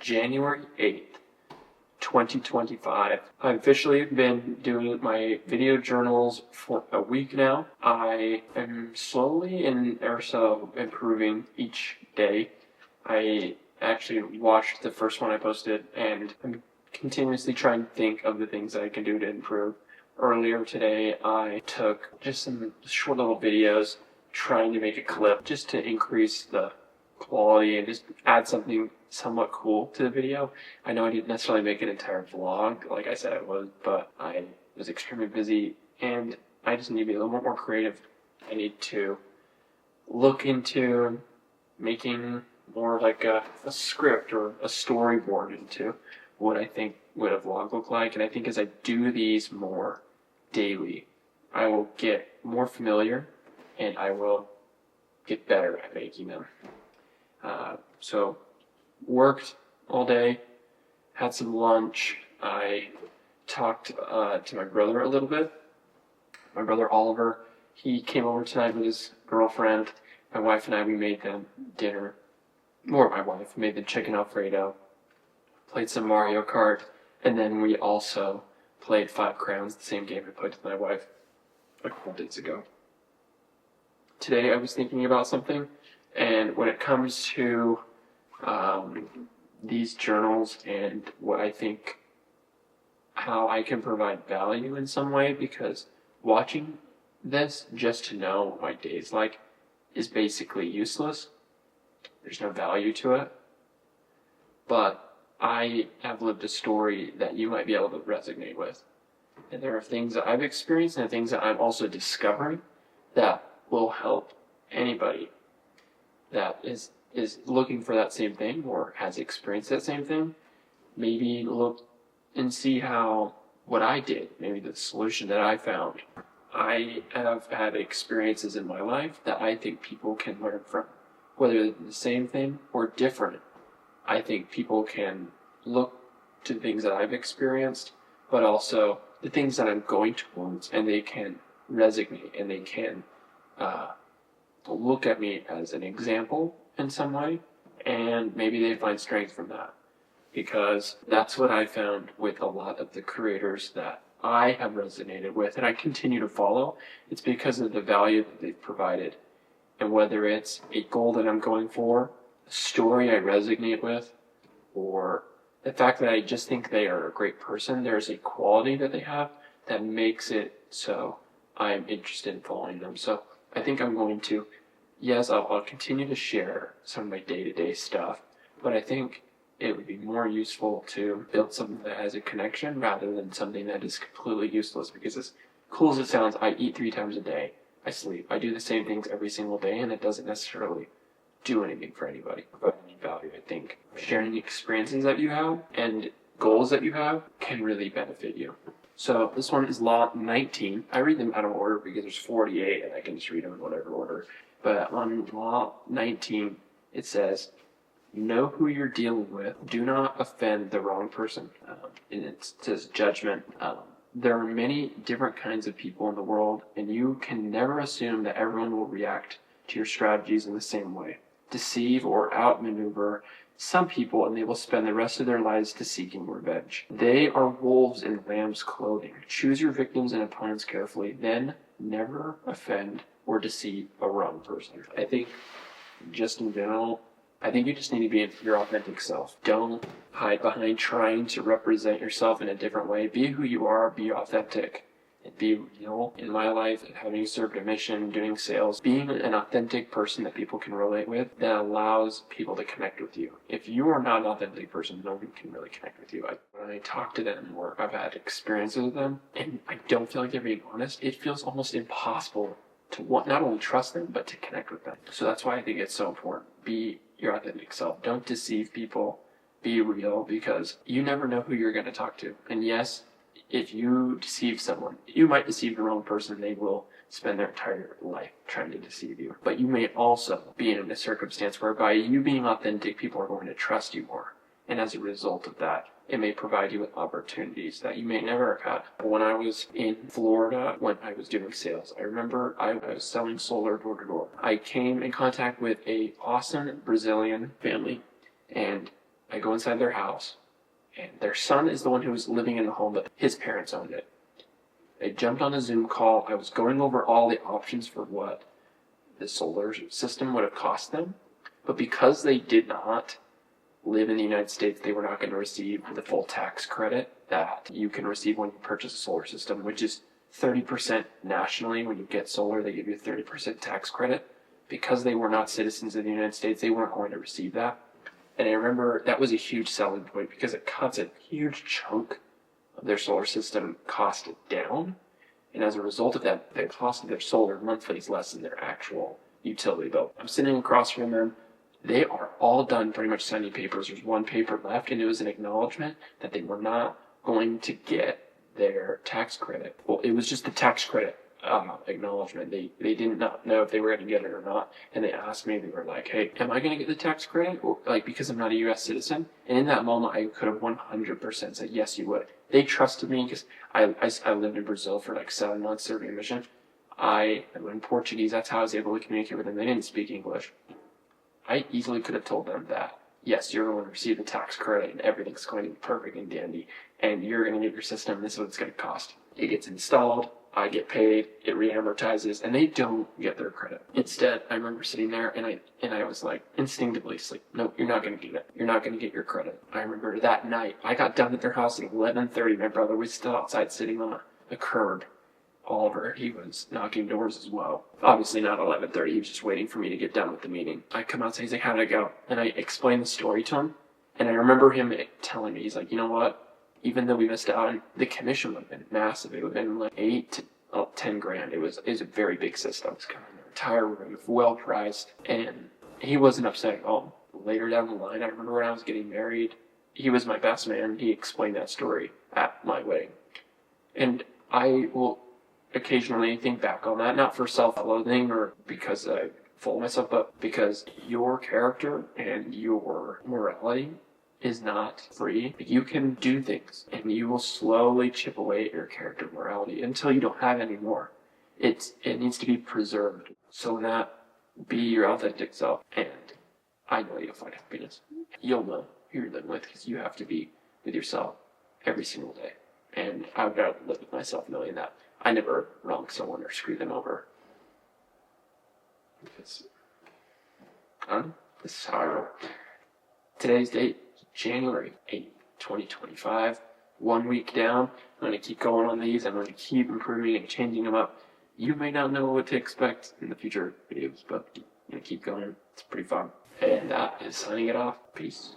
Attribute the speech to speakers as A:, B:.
A: January 8th, 2025. I've officially been doing my video journals for a week now. I am slowly or so improving each day. I actually watched the first one I posted, and I'm continuously trying to think of the things that I can do to improve. Earlier today, I took just some short little videos trying to make a clip just to increase the quality and just add something somewhat cool to the video. I know I didn't necessarily make an entire vlog like I said I would, but I was extremely busy and I just need to be a little bit more creative. I need to look into making more like a script or a storyboard into what I think would a vlog look like. And I think as I do these more daily, I will get more familiar and I will get better at making them. So worked all day, had some lunch. I talked to my brother a little bit. My brother Oliver, he came over tonight with his girlfriend. My wife and I, we made them dinner. Or my wife made them chicken Alfredo, played some Mario Kart, and then we also played Five Crowns, the same game I played with my wife a couple days ago. Today I was thinking about something, and when it comes to these journals and what I think, how I can provide value in some way, because watching this just to know what my day's like is basically useless. There's no value to it. But I have lived a story that you might be able to resonate with. And there are things that I've experienced and things that I'm also discovering that will help anybody that is looking for that same thing or has experienced that same thing. Maybe look and see how what I did, maybe the solution that I found. I have had experiences in my life that I think people can learn from. Whether the same thing or different, I think people can look to things that I've experienced, but also the things that I'm going towards, and they can resonate and they can look at me as an example in some way, and maybe they find strength from that. Because that's what I found with a lot of the creators that I have resonated with and I continue to follow. It's because of the value that they've provided. And whether it's a goal that I'm going for, a story I resonate with, or the fact that I just think they are a great person, there's a quality that they have that makes it so I'm interested in following them. So I think I'm going to, yes, I'll continue to share some of my day-to-day stuff, but I think it would be more useful to build something that has a connection rather than something that is completely useless. Because as cool as it sounds, I eat 3 times a day. I sleep. I do the same things every single day, and it doesn't necessarily do anything for anybody, provide any value. I think sharing experiences that you have and goals that you have can really benefit you. So this one is Law 19. I read them out of order because there's 48, and I can just read them in whatever order. But on Law 19, it says, know who you're dealing with. Do not offend the wrong person. And it says judgment. There are many different kinds of people in the world, and you can never assume that everyone will react to your strategies in the same way. Deceive or outmaneuver some people, and they will spend the rest of their lives seeking revenge. They are wolves in lamb's clothing. Choose your victims and opponents carefully, then never offend or deceive a wrong person. I think, just in general, I think you just need to be your authentic self. Don't hide behind trying to represent yourself in a different way. Be who you are, be authentic, and be real. In my life, having served a mission, doing sales, being an authentic person that people can relate with, that allows people to connect with you. If you are not an authentic person, nobody can really connect with you. When I talk to them or I've had experiences with them, and I don't feel like they're being honest, it feels almost impossible to not only trust them, but to connect with them. So that's why I think it's so important. Be your authentic self. Don't deceive people. Be real, because you never know who you're going to talk to. And yes, if you deceive someone, you might deceive the wrong person. They will spend their entire life trying to deceive you. But you may also be in a circumstance whereby you being authentic, people are going to trust you more. And as a result of that, it may provide you with opportunities that you may never have had. When I was in Florida, when I was doing sales, I remember I was selling solar door to door. I came in contact with a awesome Brazilian family, and I go inside their house, and their son is the one who was living in the home, but his parents owned it. I jumped on a Zoom call. I was going over all the options for what the solar system would have cost them. But because they did not live in the United States, they were not going to receive the full tax credit that you can receive when you purchase a solar system, which is 30% nationally. When you get solar, they give you a 30% tax credit. Because they were not citizens of the United States, they weren't going to receive that. And I remember that was a huge selling point because it cuts a huge chunk of their solar system cost down. And as a result of that, the cost of their solar monthly is less than their actual utility bill. I'm sitting across from them. They are all done pretty much signing papers. There's one paper left, and it was an acknowledgement that they were not going to get their tax credit. Well, it was just the tax credit acknowledgement. They did not know if they were going to get it or not. And they asked me, they were like, hey, am I going to get the tax credit? Or, like, because I'm not a U.S. citizen? And in that moment, I could have 100% said, yes, you would. They trusted me because I lived in Brazil for like 7 months serving a mission. I learned Portuguese. That's how I was able to communicate with them. They didn't speak English. I easily could have told them that, yes, you're going to receive the tax credit and everything's going to be perfect and dandy, and you're going to get your system, this is what it's going to cost. It gets installed, I get paid, it re-amortizes, and they don't get their credit. Instead, I remember sitting there and I was like, instinctively, like, no, you're not going to get it. You're not going to get your credit. I remember that night, I got done at their house at 11:30. My brother was still outside sitting on a curb. Oliver, he was knocking doors as well. Obviously not 11:30, he was just waiting for me to get done with the meeting. I come outside, he's like, how'd it go? And I explained the story to him, and I remember him telling me, he's like, you know what? Even though we missed out, the commission would have been massive. It would have been like 8 to 10 grand. It was a very big system. It's kind of an entire roof, well priced, and he wasn't upset at all. Later down the line, I remember when I was getting married, he was my best man. He explained that story at my wedding. And I will occasionally think back on that, not for self-loathing or because I fool myself, but because your character and your morality is not free. You can do things and you will slowly chip away at your character morality until you don't have any more. It needs to be preserved. So that be your authentic self, and I know you'll find happiness. You'll know who you're living with because you have to be with yourself every single day. And I've got to live with myself knowing that I never wrong someone or screw them over. Because, this is how I roll. Today's date, January 8th, 2025. 1 week down. I'm going to keep going on these. I'm going to keep improving and changing them up. You may not know what to expect in the future videos, but I'm going to keep going. It's pretty fun. And that is signing it off. Peace.